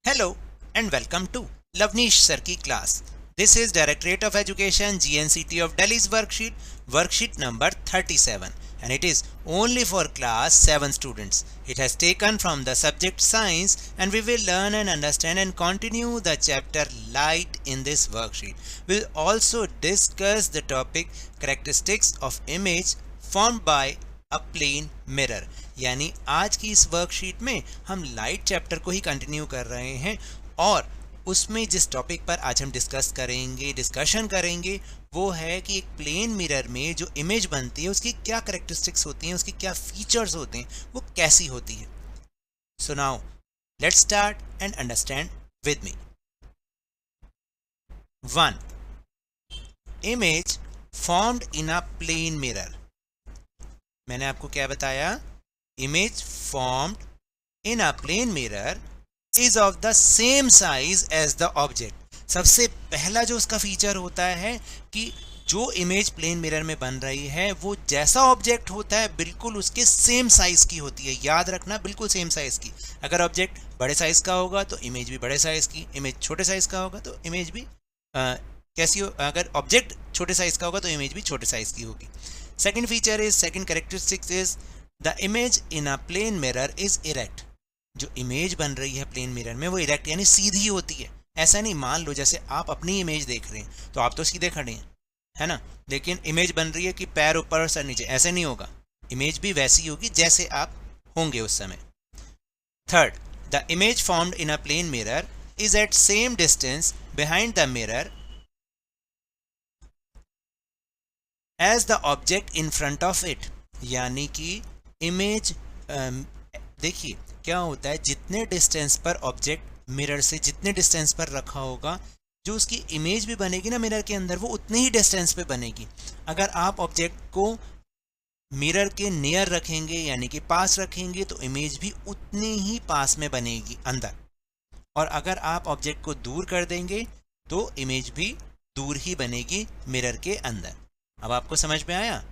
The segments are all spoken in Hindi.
Hello and welcome to Lavnish Sir ki class. This is Directorate of Education GNCT of Delhi's worksheet number 37, and it is only for class 7 students. It has taken from the subject science, and we will learn and understand and continue the chapter light in this worksheet. We will also discuss the topic characteristics of image formed by a plane mirror. यानी आज की इस वर्कशीट में हम लाइट चैप्टर को ही कंटिन्यू कर रहे हैं और उसमें जिस टॉपिक पर आज हम डिस्कशन करेंगे वो है कि एक प्लेन मिरर में जो इमेज बनती है उसकी क्या कैरेक्टरिस्टिक्स होती हैं, उसकी क्या फीचर्स होते हैं, वो कैसी होती है। So now let's start and understand with me. 1. Image formed in a plane mirror. मैंने आपको क्या बताया? Image formed in a plane mirror is of the same size as the object. सबसे पहला जो उसका फीचर होता है कि जो इमेज प्लेन मिरर में बन रही है वो जैसा ऑब्जेक्ट होता है बिल्कुल उसके सेम साइज की होती है। याद रखना, बिल्कुल सेम साइज की। अगर ऑब्जेक्ट बड़े साइज का होगा तो इमेज भी बड़े साइज की, इमेज छोटे साइज का होगा तो इमेज भी कैसी हो, अगर ऑब्जेक्ट छोटे साइज का होगा तो इमेज भी छोटे साइज की होगी। Second feature is, second characteristic is the image in a plane mirror is erect। जो इमेज बन रही है प्लेन मिरर में वो इरेक्ट यानी सीधी होती है। ऐसा नहीं, मान लो जैसे आप अपनी इमेज देख रहे हैं तो आप तो सीधे खड़े हैं, है ना, लेकिन इमेज बन रही है कि पैर ऊपर और सर नीचे, ऐसे नहीं होगा। इमेज भी वैसी होगी जैसे आप होंगे उस समय। Third, the image formed in a plane mirror is at same distance behind the mirror as the object in front of it. यानी कि इमेज देखिए क्या होता है, जितने डिस्टेंस पर ऑब्जेक्ट मिरर से जितने डिस्टेंस पर रखा होगा जो उसकी इमेज भी बनेगी ना मिरर के अंदर वो उतने ही डिस्टेंस पे बनेगी। अगर आप ऑब्जेक्ट को मिरर के नियर रखेंगे यानी कि पास रखेंगे तो इमेज भी उतनी ही पास में बनेगी अंदर, और अगर आप ऑब्जेक्ट को दूर कर देंगे तो इमेज भी दूर ही बनेगी मिरर के अंदर। अब आपको समझ में आया?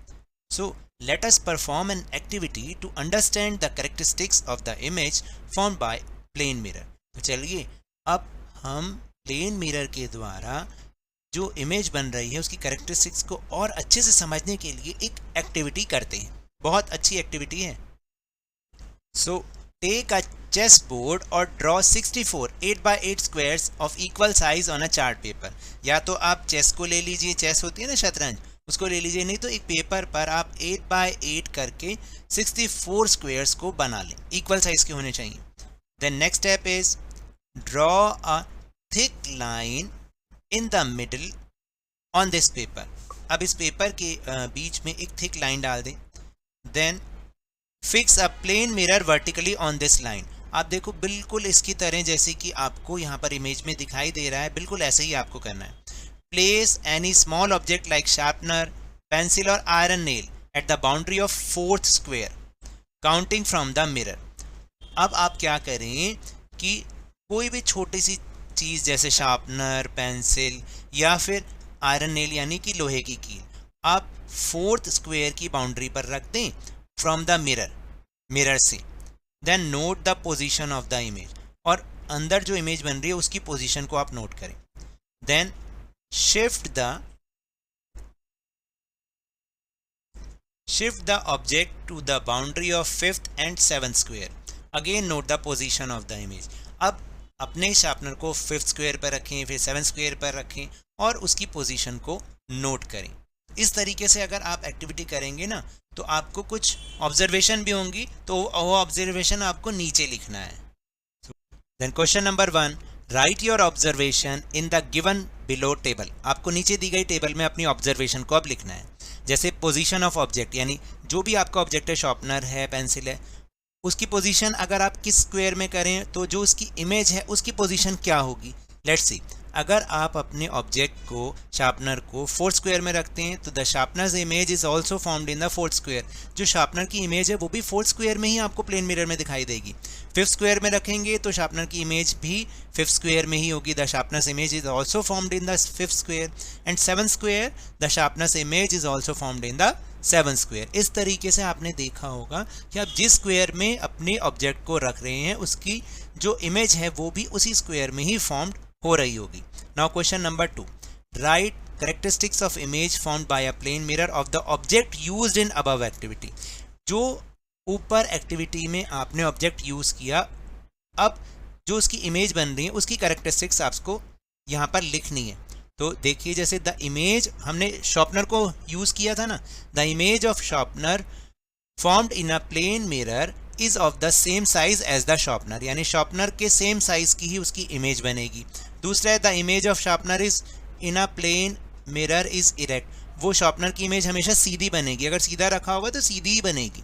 So let us perform an activity to understand the characteristics of the image formed by plane mirror. तो चलिए अब हम प्लेन मिरर के द्वारा जो इमेज बन रही है उसकी कैरेक्टरिस्टिक्स को और अच्छे से समझने के लिए एक एक्टिविटी करते हैं। बहुत अच्छी एक्टिविटी है। So take a chess board और draw 64 8x8 squares of equal size on a chart paper. या तो आप चेस को ले लीजिए, चेस होती है ना शतरंज, उसको ले लीजिए, नहीं तो एक पेपर पर आप 8x8 करके 64 स्क्वायर्स को बना लें, इक्वल साइज के होने चाहिए। Then next step is draw a thick line in the middle on this paper. अब इस पेपर के बीच में एक थिक लाइन डाल दें। Then fix a plane mirror vertically on this line. आप देखो बिल्कुल इसकी तरह जैसे कि आपको यहाँ पर इमेज में दिखाई दे रहा है, बिल्कुल ऐसे ही आपको करना है। Place any small object like sharpener, pencil or iron nail at the boundary of fourth square, counting from the mirror। अब आप क्या करें कि कोई भी छोटी सी चीज़ जैसे शार्पनर, पेंसिल या फिर आयरन नेल यानी कि लोहे की कील आप फोर्थ स्क्वायर की बाउंड्री पर रख दें फ्रॉम द मिरर से। Then note the position of the image, और अंदर जो इमेज बन रही है उसकी पोजीशन को आप नोट करें। Then shift the object to the boundary of 5th and 7th square। again note the position of the image। अब अपने शार्पनर को 5th स्क्वायर पर रखें, फिर 7th स्क्वायर पर रखें और उसकी पोजीशन को नोट करें। इस तरीके से अगर आप एक्टिविटी करेंगे ना तो आपको कुछ ऑब्जर्वेशन भी होंगी, तो वो ऑब्जर्वेशन आपको नीचे लिखना है। Then question number 1, write your observation in the given below table. आपको नीचे दी गई टेबल में अपनी ऑब्जर्वेशन को अब लिखना है। जैसे पोजीशन ऑफ ऑब्जेक्ट, यानी जो भी आपका ऑब्जेक्ट है, शार्पनर है, पेंसिल है, उसकी पोजीशन अगर आप किस स्क्वायर में करें तो जो उसकी इमेज है उसकी पोजीशन क्या होगी। लेट्स सी, अगर आप अपने ऑब्जेक्ट को, शार्पनर को, फोर्थ स्क्वायर में रखते हैं तो the sharpeners image is also found in the fourth square. जो शार्पनर की इमेज है वो भी फोर्थ स्क्वायर में ही आपको प्लेन मिरर में दिखाई देगी। फिफ्थ स्क्वायर में रखेंगे तो शार्पनर की इमेज भी फिफ्थ स्क्वायर में ही होगी। The sharpeners image is also formed in the fifth square. And seventh square the sharpeners image is also formed in the 7 square. इस तरीके से आपने देखा होगा कि आप जिस स्क्वायर में अपने ऑब्जेक्ट को रख रहे हैं उसकी जो इमेज है वो भी उसी स्क्वायर में ही फॉर्म्ड हो रही होगी। Now question number 2, write characteristics of image formed by a plane mirror of the object used in above activity. जो ऊपर एक्टिविटी में आपने ऑब्जेक्ट यूज किया, अब जो उसकी इमेज बन रही है उसकी कैरेक्टरिस्टिक्स आपको यहाँ पर लिखनी है। तो देखिए, जैसे द इमेज हमने शॉर्पनर को यूज किया था ना, the image of sharpener formed in a plane mirror is of the same size as the sharpener, यानी शॉर्पनर के सेम साइज की ही उसकी इमेज बनेगी। दूसरा है the image of sharpener is in a plane mirror is erect, वो शॉर्पनर की इमेज हमेशा सीधी बनेगी, अगर सीधा रखा होगा तो सीधी ही बनेगी।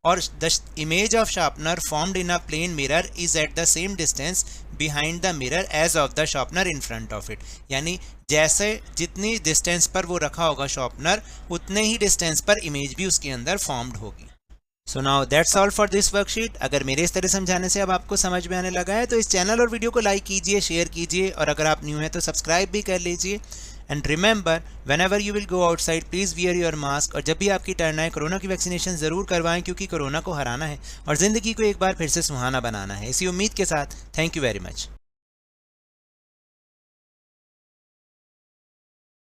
और the image of sharpener formed in a plane mirror is at the same distance behind the mirror as of the sharpener in front of it, यानी जैसे जितनी डिस्टेंस पर वो रखा होगा शार्पनर, उतने ही डिस्टेंस पर इमेज भी उसके अंदर फॉर्म्ड होगी। So now that's all for this worksheet. अगर मेरे इस तरह समझाने से अब आपको समझ में आने लगा है तो इस चैनल और वीडियो को लाइक कीजिए, शेयर कीजिए, और अगर आप न्यू हैं तो सब्सक्राइब भी कर लीजिए। And remember, whenever you will go outside please wear your mask, और जब भी आपकी टर्न आए कोरोना की वैक्सीनेशन ज़रूर करवाएं, क्योंकि कोरोना को हराना है और ज़िंदगी को एक बार फिर से सुहाना बनाना है। इसी उम्मीद के साथ थैंक यू वेरी मच।